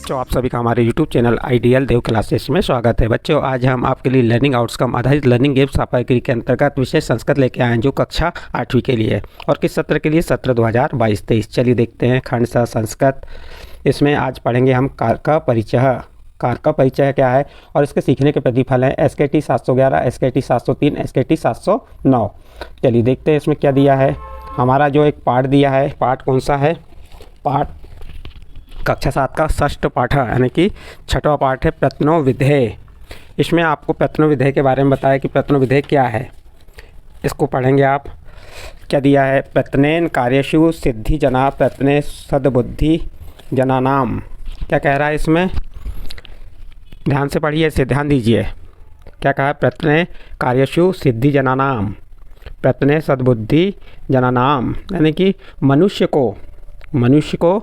बच्चों, आप सभी का हमारे YouTube चैनल आइडियल देव क्लासेस में स्वागत है। बच्चों, आज हम आपके लिए लर्निंग आउटकम आधारित लर्निंग गेम्स सामग्री के अंतर्गत विशेष संस्कृत लेके आए हैं जो कक्षा 8वीं के लिए और किस सत्र के लिए? सत्र 2022-23। चलिए देखते हैं खंड सा संस्कृत। इसमें आज पढ़ेंगे हम कार का परिचय। कार का परिचय क्या है और इसके सीखने के प्रतिफल हैं SKT 711, SKT 703, SKT 709। चलिए देखते हैं इसमें क्या दिया है। हमारा जो एक पाठ दिया है, पाठ कौन सा है? पाठ कक्षा 7 का षष्ठ पाठ है, यानी कि छठवां पाठ है प्रत्नो विधेय। इसमें आपको प्रत्नो विधेय के बारे में बताया कि प्रत्नो विधेय क्या है, इसको पढ़ेंगे आप। क्या दिया है? प्रत्नेन कार्येषु सिद्धि जना प्रत्ने सद्बुद्धि जनानाम। क्या कह रहा है इसमें? ध्यान से पढ़िए, इसे ध्यान दीजिए। क्या कहा है? प्रत्ने कार्येषु सिद्धि जनानाम, प्रत्ने सद्बुद्धि जनानाम, यानी कि मनुष्य को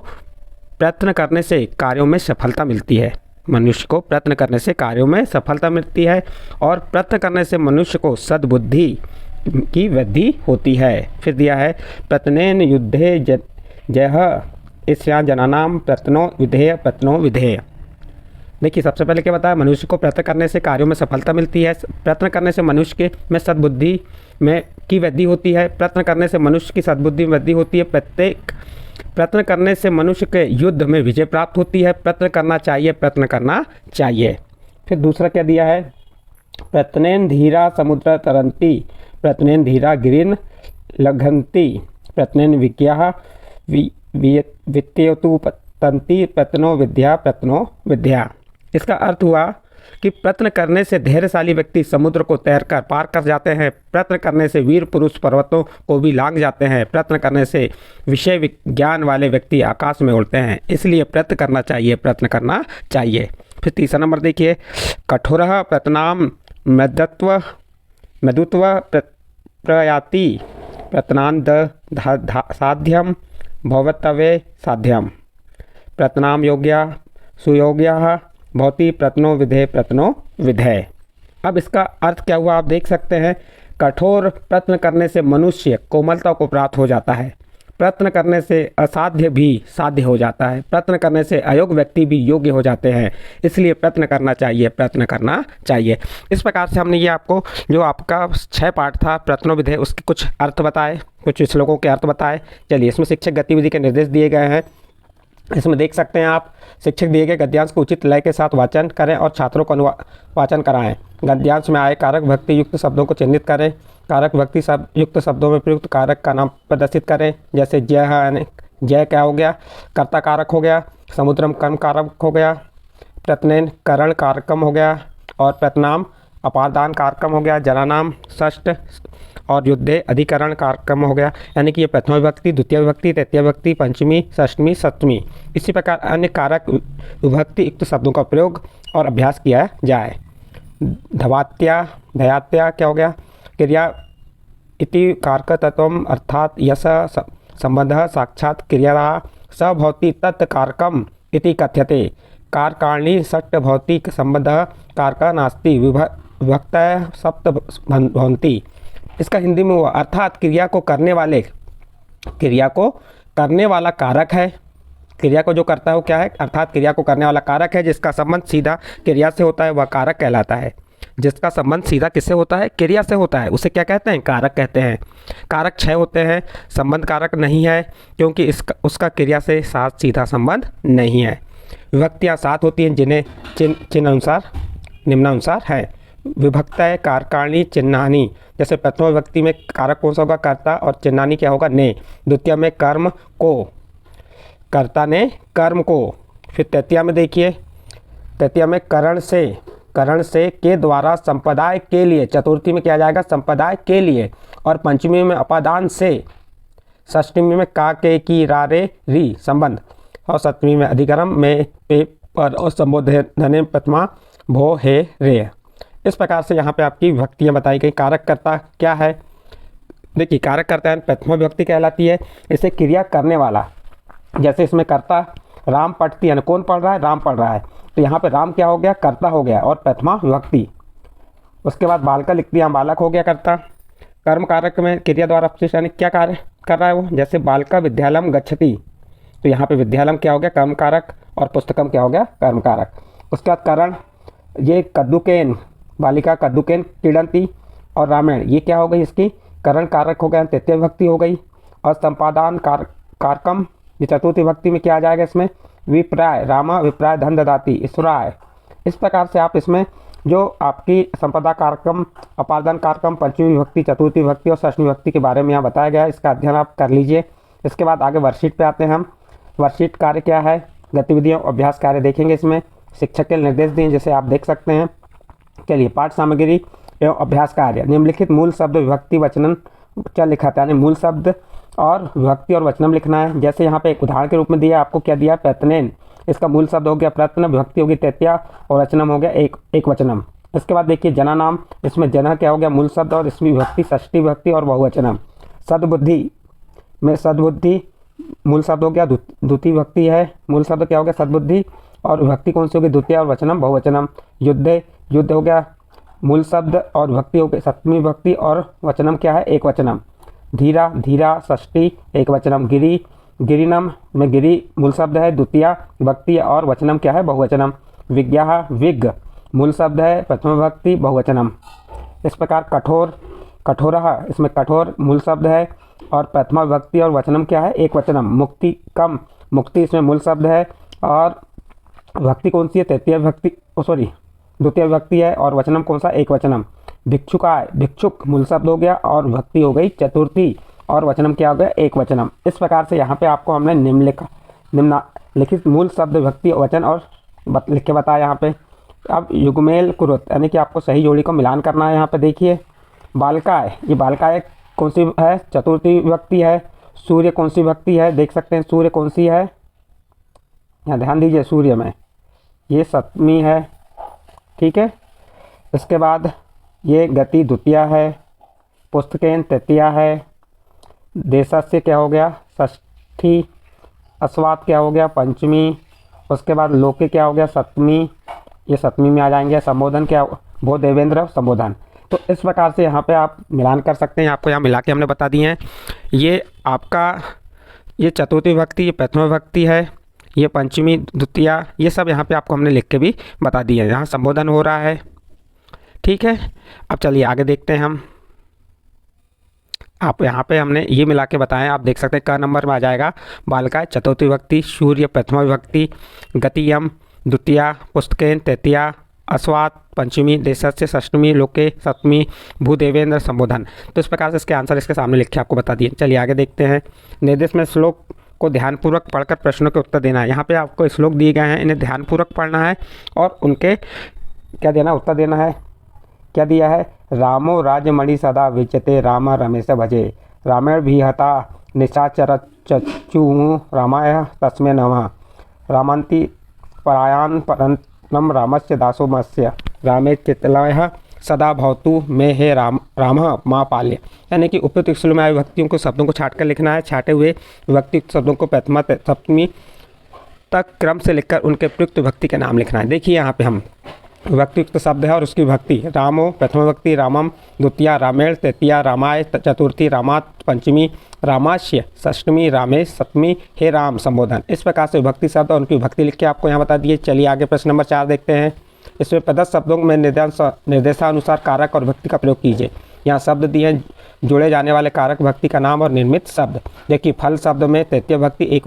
प्रयत्न करने से कार्यों में सफलता मिलती है। मनुष्य को प्रयत्न करने से कार्यों में सफलता मिलती है और प्रयत्न करने से मनुष्य को सद्बुद्धि की वृद्धि होती है। फिर दिया है प्रत्नेन युद्धे जय इसया जनानाम प्रत्नो विधेय प्रत्नो विधेय। देखिए, सबसे पहले क्या बताया? मनुष्य को प्रयत्न करने से कार्यों में सफलता मिलती है। प्रयत्न करने से मनुष्य के में सद्बुद्धि में की वृद्धि होती है। प्रयत्न करने से मनुष्य की सद्बुद्धि में वृद्धि होती है। प्रयत्न करने से मनुष्य के युद्ध में विजय प्राप्त होती है। प्रयत्न करना चाहिए, प्रयत्न करना चाहिए। फिर दूसरा क्या दिया है? प्रत्नेन धीरा समुद्र तरंती, प्रत्नेन धीरा गिरिन लघंती, प्रत्नेन विज्ञा वित्तेतु तंती प्रत्नो विद्या। इसका अर्थ हुआ कि प्रयत्न करने से धैर्यशाली व्यक्ति समुद्र को तैरकर पार कर जाते हैं। प्रयत्न करने से वीर पुरुष पर्वतों को भी लांघ जाते हैं। प्रयत्न करने से विषय विज्ञान वाले व्यक्ति आकाश में उड़ते हैं। इसलिए प्रयत्न करना चाहिए, प्रयत्न करना चाहिए। फिर तीसरा नंबर देखिए, कठोरः प्रयत्नाम मृदुत्व प्रयाति प्रयत्नांद साध्यम भवतवे साध्यम, प्रयत्नाम योग्या सुयोग्या भवति प्रत्नो विधेय। अब इसका अर्थ क्या हुआ आप देख सकते हैं। कठोर प्रयत्न करने से मनुष्य कोमलता को प्राप्त हो जाता है। प्रयत्न करने से असाध्य भी साध्य हो जाता है। प्रयत्न करने से अयोग्य व्यक्ति भी योग्य हो जाते हैं। इसलिए प्रयत्न करना चाहिए, प्रयत्न करना चाहिए। इस प्रकार से हमने ये आपको जो आपका 6 पाठ था प्रत्नो विधेय, उसके कुछ अर्थ बताए, कुछ श्लोकों के अर्थ बताए। चलिए, इसमें शिक्षक गतिविधि के निर्देश दिए गए हैं। इसमें देख सकते हैं आप, शिक्षक दिए गए गद्यांश को उचित लय के साथ वाचन करें और छात्रों को वाचन कराएं। गद्यांश में आए कारक भक्ति युक्त शब्दों को चिन्हित करें। कारक भक्ति युक्त शब्दों में प्रयुक्त कारक का नाम प्रदर्शित करें। जैसे जय है, जय क्या हो गया? कर्ता कारक हो गया। समुद्रम कर्म कारक हो गया। प्रत्नेन करण कारकम हो गया और प्रत्नाम अपादान कारकम हो गया। जनानाम षष्ठ और युद्धे अधिकरण कार्यक्रम हो गया। यानी कि ये प्रथम विभक्ति, द्वितीय विभक्ति, तृतीय विभक्ति, पंचमी, षष्ठमी, सप्तमी, इसी प्रकार अन्य कारक विभक्ति युक्त शब्दों का प्रयोग और अभ्यास किया जाए। धवात्या धयात्या क्या हो गया? क्रिया इति कारक तत्वम अर्थात यश संबंध साक्षात क्रिया स भवति तत् कारकम इति कथ्यते। कारकाणी षट् भौतिक संबंध कारक नास्ति विभक्त सप्त भवन्ति। इसका हिंदी में हुआ अर्थात क्रिया को करने वाला कारक है। क्रिया को जो करता है वो क्या है? अर्थात क्रिया को करने वाला कारक है। जिसका संबंध सीधा क्रिया से होता है वह कारक कहलाता है। जिसका संबंध सीधा किससे होता है? क्रिया से होता है, उसे क्या कहते हैं? कारक कहते हैं। कारक 6 होते हैं। संबंध कारक नहीं है क्योंकि उसका क्रिया से साथ सीधा संबंध नहीं है। विभक्तियाँ 7 होती हैं जिन्हें चिन्ह अनुसार निम्नानुसार है। विभक्त है कारकाणी चिन्हानी। जैसे प्रथम विभक्ति में कारक कौन सा होगा? कर्ता, और चिन्हानी क्या होगा? ने। द्वितीय में कर्म को, कर्ता ने कर्म को। फिर तृतीया में देखिए, तृतीया में करण से के द्वारा संप्रदाय के लिए। चतुर्थी में क्या जाएगा? संप्रदाय के लिए। और पंचमी में अपादान से। षष्ठी में का के की रा रे री संबंध। और सप्तमी में अधिकरण में पे पर और संबोधन प्रथमा भो हे रे। इस प्रकार से यहाँ पे आपकी विभक्तियाँ बताई गई। कारक कर्ता क्या है? देखिए, कारक कर्ता है प्रथमा विभक्ति कहलाती है। इसे क्रिया करने वाला, जैसे इसमें कर्ता राम पढ़ती है, कौन पढ़ रहा है? राम पढ़ रहा है। तो यहाँ पे राम क्या हो गया? कर्ता हो गया और प्रथमा विभक्ति। उसके बाद बालका लिख दिया, बालक हो गया कर्ता। कर्म कारक में क्रिया द्वारा अपशिष्ट यानी क्या कार्य कर रहा है वो? जैसे बालका विद्यालयम गच्छति, तो यहाँ पे विद्यालम क्या हो गया कर्म कारक और पुस्तकम क्या हो गया कर्म कारक। उसके बाद करण, ये कद्दुकेन बालिका कद्दुकेन क्रीडंती और रामायण ये क्या हो गई इसकी करण कारक हो गया, तृतीय विभक्ति हो गई। और संपादान कारकम ये चतुर्थी विभक्ति में क्या आ जाएगा इसमें विप्राय, रामा विप्राय धन ददाती ईश्वराय। इस प्रकार से आप इसमें जो आपकी संपदा कारकम, अपादान कारकम, पंचमी विभक्ति, चतुर्थी विभक्ति और षष्ठी विभक्ति के बारे में यहाँ बताया गया है, इसका अध्ययन आप कर लीजिए। इसके बाद आगे वर्कशीट पे आते हैं हम। वर्कशीट कार्य क्या है, गतिविधियों अभ्यास कार्य देखेंगे। इसमें शिक्षक के निर्देश दिए जैसे आप देख सकते हैं। चलिए पाठ सामग्री एवं अभ्यास कार्य, निम्नलिखित मूल शब्द विभक्ति वचनम क्या लिखा था, यानी मूल शब्द और विभक्ति और वचनम लिखना है। जैसे यहाँ पे एक उदाहरण के रूप में दिया आपको, क्या दिया प्रत्यनेन, इसका मूल शब्द हो गया प्रत्यन, विभक्ति होगी तृतीया और वचनम हो गया एक वचनम। इसके बाद देखिए जना नाम, इसमें जना क्या हो गया मूल शब्द और इसमें विभक्ति षष्ठी विभक्ति और बहुवचनम। सद्बुद्धि में सद्बुद्धि मूल शब्द हो गया, द्वितीय विभक्ति है, मूल शब्द क्या हो गया सद्बुद्धि और विभक्ति कौन सी होगी द्वितीय और वचनम बहुवचनम। युद्धे, युद्ध हो गया मूल शब्द और विभक्ति हो गई सप्तमी विभक्ति और वचनम क्या है एक वचनम। धीरा, धीरा षष्ठी एक वचनम। गिरी, गिरिनम में गिरी मूल शब्द है द्वितीय विभक्ति और वचनम क्या है बहुवचनम। विज्ञा, विज्ञ मूल शब्द है प्रथम विभक्ति बहुवचनम। इस प्रकार कठोर, कठोरः इसमें कठोर मूल शब्द है और प्रथमा विभक्ति और वचनम क्या है एक वचनम। मुक्ति कम, मुक्ति इसमें मूल शब्द है और विभक्ति कौन सी है तृतीय विभक्ति, द्वितीय विभक्ति है और वचनम कौन सा एक वचनम। भिक्षुकाय, भिक्षुक मूल शब्द हो गया और विभक्ति हो गई चतुर्थी और वचनम क्या हो गया एक वचनम। इस प्रकार से यहाँ पे आपको हमने निम्नलिखित मूल शब्द विभक्ति वचन और लिख के बताया यहाँ पे। अब युगमेल कुरुत यानी कि आपको सही जोड़ी को मिलान करना है। यहाँ पे देखिए बालकाय, ये बालकाय कौन सी है चतुर्थी विभक्ति है। सूर्य कौन सी विभक्ति है देख सकते हैं, सूर्य कौन सी है यहाँ ध्यान दीजिए, सूर्य में ये सप्तमी है, ठीक है। इसके बाद ये गति द्वितीय है, पुस्तकेन तृतीया है, देशस्य क्या हो गया षष्ठी, अस्वात क्या हो गया पंचमी, उसके बाद लोके क्या हो गया सप्तमी, ये सप्तमी में आ जाएंगे। संबोधन क्या भो देवेंद्र संबोधन। तो इस प्रकार से यहाँ पे आप मिलान कर सकते हैं, आपको यहाँ मिला के हमने बता दिए हैं। ये आपका ये चतुर्थी विभक्ति, ये प्रथम विभक्ति है, ये पंचमी द्वितीया, ये सब यहाँ पे आपको हमने लिख के भी बता दिए हैं। यहाँ संबोधन हो रहा है, ठीक है। अब चलिए आगे देखते हैं हम। आप यहाँ पे हमने ये मिला के बताएं, आप देख सकते हैं क नंबर में आ जाएगा बालका चतुर्थी विभक्ति, सूर्य प्रथमा विभक्ति, गतियम द्वितीया, पुस्तकेन तृतीया, अस्वात पंचमी, देशस्य षष्टमी, लोके सप्तमी, भूदेवेंद्र संबोधन। तो इस प्रकार से इसके आंसर इसके सामने लिख के आपको बता दिए। चलिए आगे देखते हैं। निर्देश में श्लोक को ध्यानपूर्वक पढ़कर प्रश्नों के उत्तर देना है। यहाँ पे आपको श्लोक दिए गए हैं, इन्हें ध्यानपूर्वक पढ़ना है और उनके क्या देना उत्तर देना है। क्या दिया है, रामो राजमणि सदा विचते राम रमेश भजे, रामेण भी हता निशाचर चचु रामाय तस्मै नमः, रामंती परायान परन्तम रामस्य दासो मस्य, रामे चित्तलयः सदा भवतु में हे रामः माँ पाल्य। यानी कि उपयुक्त श्लोक में आए विभक्तियों को शब्दों को छाट कर लिखना है। छाटे हुए विभक्ति शब्दों को प्रथमा सप्तमी तक क्रम से लिखकर उनके प्रयुक्त विभक्ति के नाम लिखना है। देखिए यहाँ पे हम विभक्तियुक्त शब्द है और उसकी विभक्ति रामो प्रथम विभक्ति, रामम द्वितीया, रामेण तृतीया, रामाय चतुर्थी, रामात पंचमी, रामाश्य षष्टमी, रामेश सप्तमी, हे राम संबोधन। इस प्रकार से विभक्ति शब्द और उनकी विभक्ति लिख के आपको यहाँ बता दिए। चलिए आगे प्रश्न नंबर 4 देखते हैं। इसमें प्रदत्त शब्दों में निर्देशानुसार कारक और विभक्ति का प्रयोग कीजिए। यहाँ शब्द दिए हैं, जोड़े जाने वाले कारक विभक्ति का नाम और निर्मित शब्द। देखिए फल शब्द में तृतीय विभक्ति एक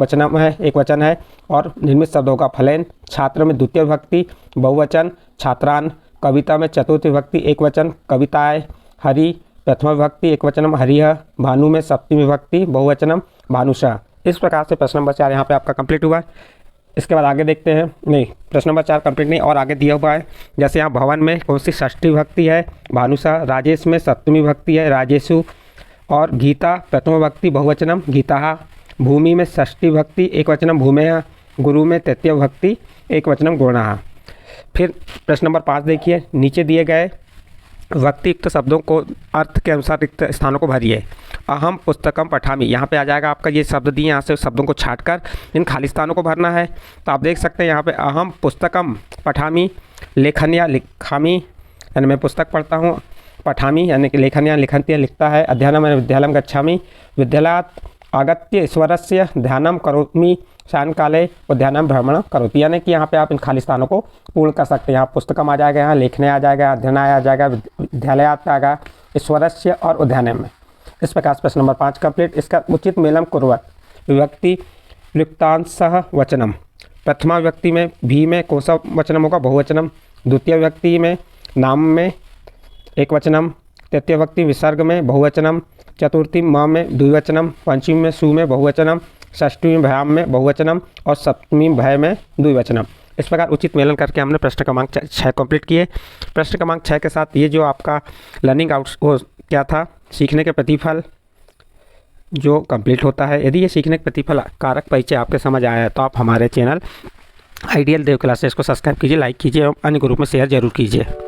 वचन है और निर्मित शब्द होगा फलेन। छात्र में द्वितीय विभक्ति बहुवचन छात्रान। कविता में चतुर्थी विभक्ति एक वचन कविताएं। हरि प्रथम विभक्ति एक वचनम हरिः। भानु में सप्तमी विभक्ति बहुवचनम भानुषः। इस प्रकार से प्रश्न नंबर 4 यहाँ पे आपका कंप्लीट हुआ है। इसके बाद आगे देखते हैं, नहीं प्रश्न नंबर 4 कंप्लीट नहीं और आगे दिया हुआ है। जैसे यहाँ भवन में कौन सी षष्ठी विभक्ति है भानुषा, राजेश में सप्तमी विभक्ति है राजेशु और गीता प्रथम विभक्ति बहुवचनम गीता। भूमि में षष्ठी विभक्ति एक वचनम भूमेः। गुरु में तृतीय विभक्ति एक वचनम गुणः। फिर प्रश्न नंबर 5 देखिए, नीचे दिए गए विभक्तियुक्त शब्दों को अर्थ के अनुसार रिक्त स्थानों को भरिए। अहम पुस्तकम पठामी, यहाँ पे आ जाएगा आपका ये शब्द दिए, यहाँ से शब्दों को छाटकर इन खाली स्थानों को भरना है। तो आप देख सकते हैं यहाँ पे अहम पुस्तकम पठामी, लेखन या लिखामी यानी मैं पुस्तक पढ़ता हूँ, पठामी यानी कि लेखन या लिखन्ति लिखता है। अध्ययनम यानी विद्यालयम गच्छामी, विद्यालयात् आगत्य ईश्वरस्य ध्यानं करोमि, सायंकाले उद्यानम भ्रमण करोति, यानी कि यहाँ पे आप इन खाली स्थानों को पूर्ण कर सकते हैं। यहाँ पुस्तकम आ जाएगा, यहाँ लेखने आ जाएगा, अध्ययनाय आ जाएगा, विद्यालय आ जाएगा, ईश्वरस्य और उद्यानम में। इस प्रकार प्रश्न नंबर 5 कंप्लीट। इसका उचित मेलम कुर्वत विभक्ति लुप्तांशः वचनम। प्रथमा विभक्ति में भी में कौन सा वचनम होगा? बहुवचनम। द्वितीय विभक्ति में नाम में एक वचनम। तृतीय विभक्ति विसर्ग में बहुवचनम। चतुर्थी म में द्विवचनम। पंचमी में सु में बहुवचनम। षष्ठी भयाम में बहुवचनम और सप्तमी भय में द्विवचनम। इस प्रकार उचित मेलन करके हमने प्रश्न क्रमांक 6 कंप्लीट किए। प्रश्न क्रमांक 6 के साथ ये जो आपका लर्निंग आउट्स वो क्या था, सीखने के प्रतिफल जो कंप्लीट होता है। यदि ये सीखने के प्रतिफल कारक परिचय आपके समझ आया है तो आप हमारे चैनल आइडियल देव क्लासेस को सब्सक्राइब कीजिए, लाइक कीजिए और अन्य ग्रुप में शेयर जरूर कीजिए।